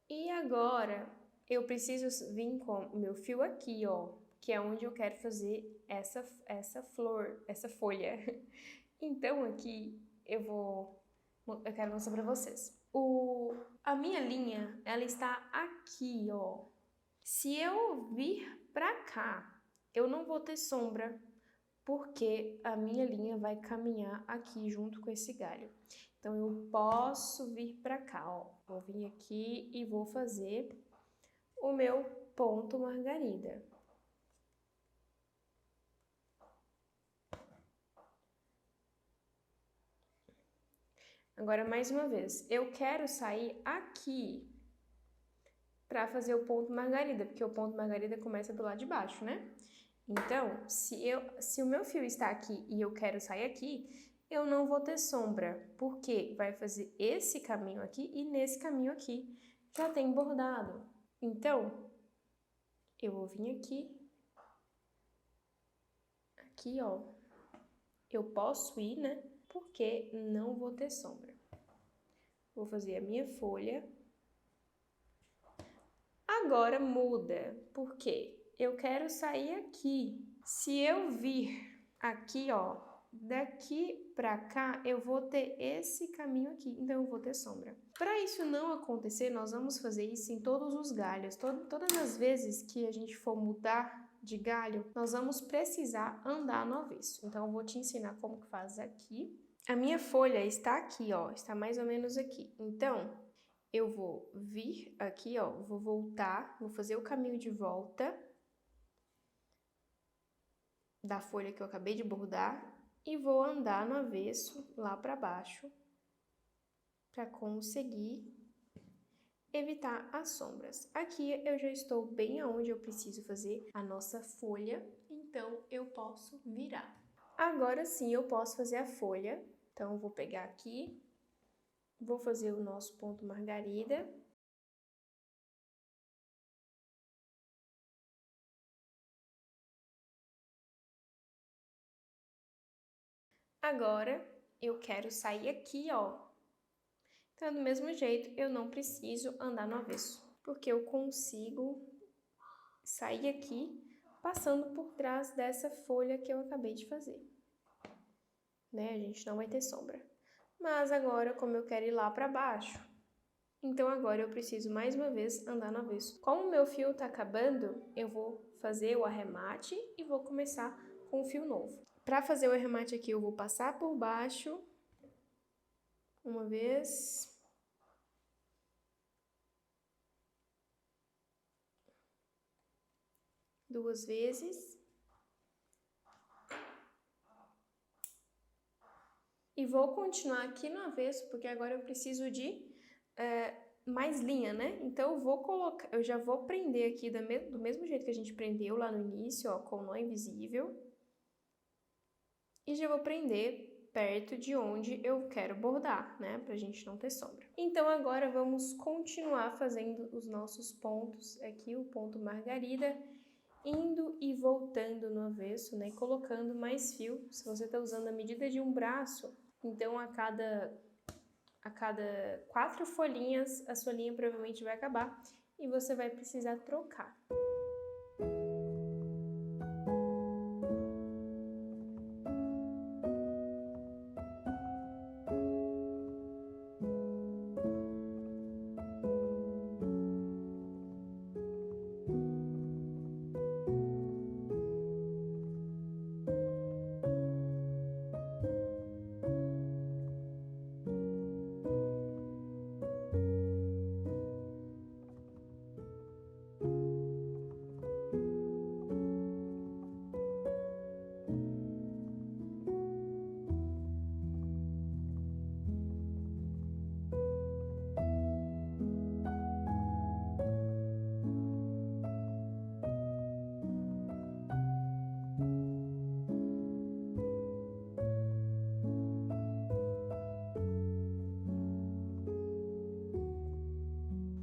E agora, eu preciso vir com o meu fio aqui, ó, que é onde eu quero fazer essa flor, essa folha. Então, aqui, eu quero mostrar pra vocês. A minha linha, ela está aqui, ó. Se eu vir pra cá, eu não vou ter sombra, porque a minha linha vai caminhar aqui junto com esse galho. Então, eu posso vir pra cá, ó. Vou vir aqui e vou fazer o meu ponto margarida. Agora, mais uma vez, eu quero sair aqui para fazer o ponto margarida, porque o ponto margarida começa do lado de baixo, né? Então, se o meu fio está aqui e eu quero sair aqui, eu não vou ter sombra, porque vai fazer esse caminho aqui e nesse caminho aqui já tem bordado. Então, eu vou vir aqui, ó, eu posso ir, né, porque não vou ter sombra. Vou fazer a minha folha. Agora muda, porque eu quero sair aqui. Se eu vir aqui, ó, daqui pra cá, eu vou ter esse caminho aqui, então eu vou ter sombra. Para isso não acontecer, nós vamos fazer isso em todos os galhos. Todas as vezes que a gente for mudar de galho, nós vamos precisar andar no avesso. Então, eu vou te ensinar como que faz aqui. A minha folha está aqui, ó, está mais ou menos aqui. Então, eu vou vir aqui, ó, vou voltar, vou fazer o caminho de volta da folha que eu acabei de bordar e vou andar no avesso lá para baixo para conseguir evitar as sombras. Aqui eu já estou bem aonde eu preciso fazer a nossa folha, então eu posso virar. Agora sim eu posso fazer a folha, então eu vou pegar aqui, vou fazer o nosso ponto margarida. Agora, eu quero sair aqui, ó. Então, do mesmo jeito, eu não preciso andar no avesso, porque eu consigo sair aqui passando por trás dessa folha que eu acabei de fazer. Né? A gente não vai ter sombra. Mas agora, como eu quero ir lá para baixo, então agora eu preciso mais uma vez andar no avesso. Como o meu fio tá acabando, eu vou fazer o arremate e vou começar com um fio novo. Para fazer o arremate aqui, eu vou passar por baixo Uma vez. Duas vezes. E vou continuar aqui no avesso, porque agora eu preciso de mais linha, né? Então eu já vou prender aqui do mesmo jeito que a gente prendeu lá no início, ó, com o nó invisível. E já vou prender perto de onde eu quero bordar, né? Pra gente não ter sombra. Então agora vamos continuar fazendo os nossos pontos aqui, o ponto margarida, indo e voltando no avesso, né? Colocando mais fio. Se você tá usando a medida de um braço, então a cada 4 folhinhas, a sua linha provavelmente vai acabar e você vai precisar trocar.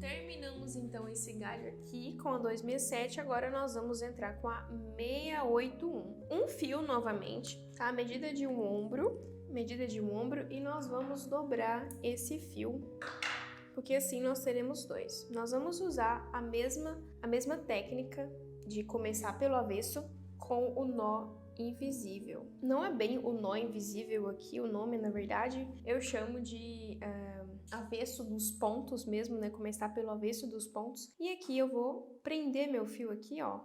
Terminamos então esse galho aqui com a 267, agora nós vamos entrar com a 681. Um fio novamente, tá? Medida de um ombro, e nós vamos dobrar esse fio, porque assim nós teremos dois. Nós vamos usar a mesma técnica de começar pelo avesso com o nó invisível. Não é bem o nó invisível aqui, o nome na verdade, eu chamo de avesso dos pontos mesmo, né? Começar pelo avesso dos pontos. E aqui eu vou prender meu fio aqui, ó,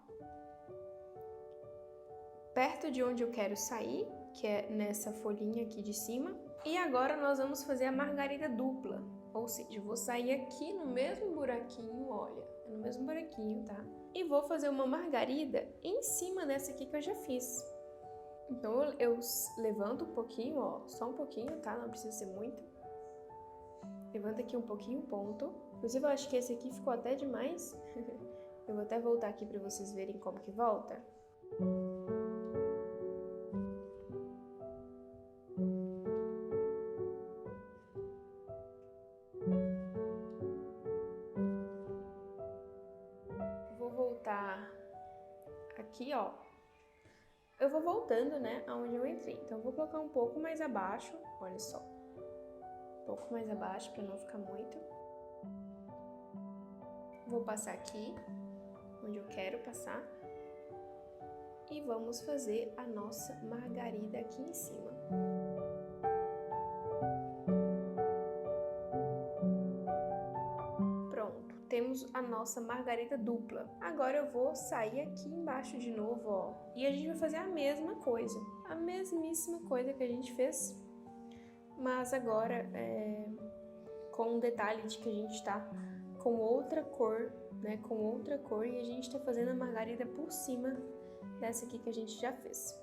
perto de onde eu quero sair, que é nessa folhinha aqui de cima. E agora nós vamos fazer a margarida dupla, ou seja, eu vou sair aqui no mesmo buraquinho, olha, no mesmo buraquinho, tá? E vou fazer uma margarida em cima dessa aqui que eu já fiz. Então eu levanto um pouquinho, ó, só um pouquinho, tá? Não precisa ser muito. Levanta aqui um pouquinho o ponto. Inclusive eu acho que esse aqui ficou até demais. Eu vou até voltar aqui pra vocês verem como que volta. Vou voltar aqui, ó. Eu vou voltando, né, aonde eu entrei. Então eu vou colocar um pouco mais abaixo, olha só. Um pouco mais abaixo para não ficar muito. Vou passar aqui, onde eu quero passar. E vamos fazer a nossa margarida aqui em cima. Pronto, temos a nossa margarida dupla. Agora eu vou sair aqui embaixo de novo, ó. E a gente vai fazer a mesma coisa, a mesmíssima coisa que a gente fez. Mas agora, com um detalhe de que a gente tá com outra cor, né? Com outra cor e a gente tá fazendo a margarida por cima dessa aqui que a gente já fez.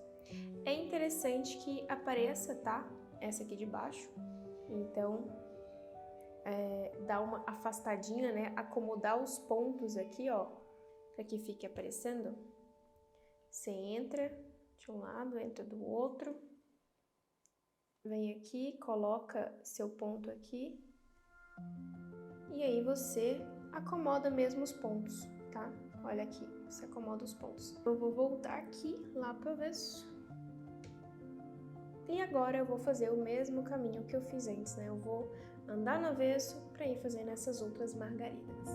É interessante que apareça, tá? Essa aqui de baixo. Então, dar uma afastadinha, né? Acomodar os pontos aqui, ó, para que fique aparecendo. Você entra de um lado, entra do outro. Vem aqui, coloca seu ponto aqui. E aí você acomoda mesmo os pontos, tá? Olha aqui, você acomoda os pontos. Eu vou voltar aqui, lá pro avesso. E agora eu vou fazer o mesmo caminho que eu fiz antes, né? Eu vou andar no avesso para ir fazendo essas outras margaridas.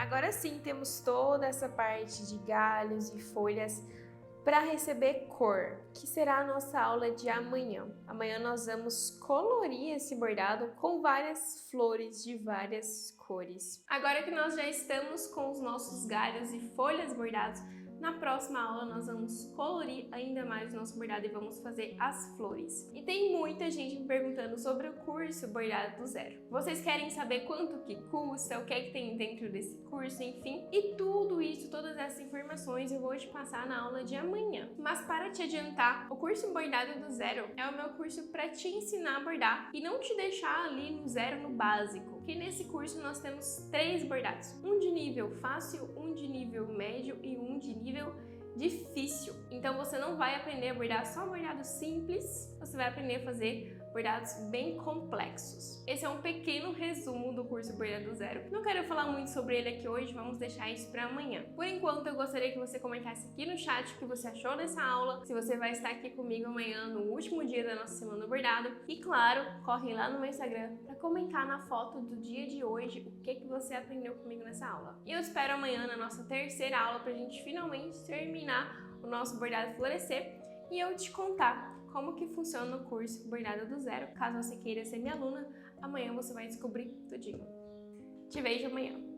Agora sim, temos toda essa parte de galhos e folhas para receber cor, que será a nossa aula de amanhã. Amanhã nós vamos colorir esse bordado com várias flores de várias cores. Agora que nós já estamos com os nossos galhos e folhas bordados, na próxima aula nós vamos colorir ainda mais o nosso bordado e vamos fazer as flores. E tem muita gente me perguntando sobre o curso Bordado do Zero. Vocês querem saber quanto que custa, o que é que tem dentro desse curso, enfim. E tudo isso, todas essas informações eu vou te passar na aula de amanhã. Mas para te adiantar, o curso Bordado do Zero é o meu curso para te ensinar a bordar e não te deixar ali no zero, no básico. Porque nesse curso nós temos 3 bordados. Um de nível fácil, um de nível médio e um de nível difícil. Então você não vai aprender a bordar só bordado simples, você vai aprender a fazer bordados bem complexos. Esse é um pequeno resumo do curso Bordado do Zero. Não quero falar muito sobre ele aqui hoje, vamos deixar isso para amanhã. Por enquanto, eu gostaria que você comentasse aqui no chat o que você achou dessa aula, se você vai estar aqui comigo amanhã no último dia da nossa semana do bordado. E claro, corre lá no meu Instagram para comentar na foto do dia de hoje o que você aprendeu comigo nessa aula. E eu espero amanhã na nossa terceira aula para a gente finalmente terminar o nosso bordado florescer e eu te contar como que funciona o curso Bordado do Zero. Caso você queira ser minha aluna, amanhã você vai descobrir tudinho. Te vejo amanhã!